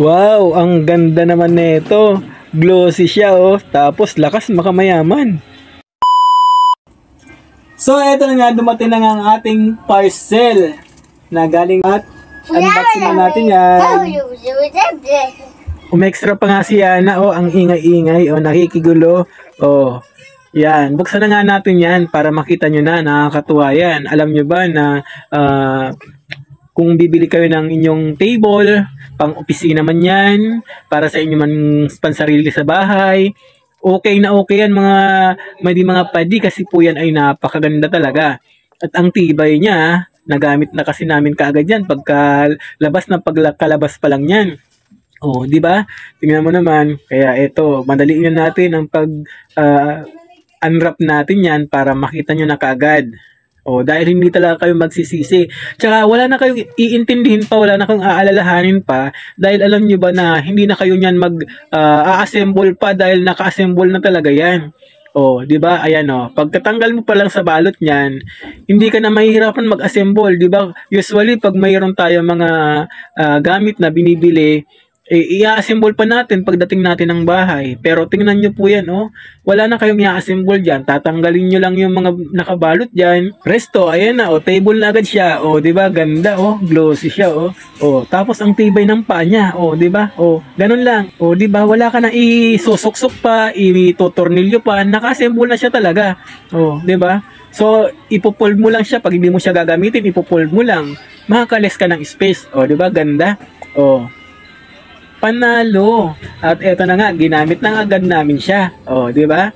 Wow, ang ganda naman nito. Glossy siya oh, tapos lakas makamayaman. So eto na nga, dumating na nga ang ating parcel na galing at unboxing na natin yan. Umextra pa nga si Yana oh, ang ingay-ingay oh, nakikigulo. Oh, yan, buksan na nga natin yan para makita nyo na, nakakatuwa yan. Alam nyo ba na kung bibili kayo ng inyong table, pang opisina man yan, para sa inyo man pansarili sa bahay, okay na okay yan may mga padi kasi po yan ay napakaganda talaga. At ang tibay niya, nagamit na kasi namin kaagad yan pagkalabas pa lang yan. Oh, di ba? Tingnan mo naman. Kaya ito, madaliin natin ang unwrap natin yan para makita nyo na kaagad. Oh, dahil hindi talaga kayo magsisisi. Tsaka wala na kayong iintindihin pa, wala na kayong aalalahanin pa dahil alam nyo ba na hindi na kayo niyan a-assemble pa dahil naka-assemble na talaga yan. Oh, 'di ba? Ayan oh. Pagkatanggal mo pa lang sa balot niyan, hindi ka na mahihirapan mag-assemble, 'di ba? Usually pag mayroon tayo mga gamit na binibili, i-assemble pa natin pagdating natin ng bahay. Pero tingnan nyo po yan, oh. Wala na kayong i-assemble dyan. Tatanggalin nyo lang yung mga nakabalot dyan. Presto, ayan na, oh. Table na agad siya. Oh, di ba? Ganda, oh. Glossy siya, oh. Oh, tapos ang tibay ng paa niya. Oh, di ba? Oh, ganun lang. Oh, di ba? Wala ka na isusuksok pa, itutornilyo pa. Naka-assemble na siya talaga. Oh, di ba? So, ipopold mo lang siya. Pag hindi mo siya gagamitin, ipopold mo lang. Makakalis ka ng space. Oh, di ba? Ganda. Oh. Panalo. At eto na nga, ginamit na agad namin siya. Oh, di ba?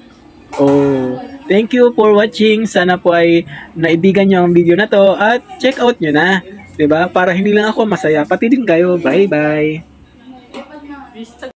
Oh, thank you for watching. Sana po ay naibigan nyo ang video na to at check out nyo na. Di ba? Para hindi lang ako masaya, pati din kayo. Bye-bye.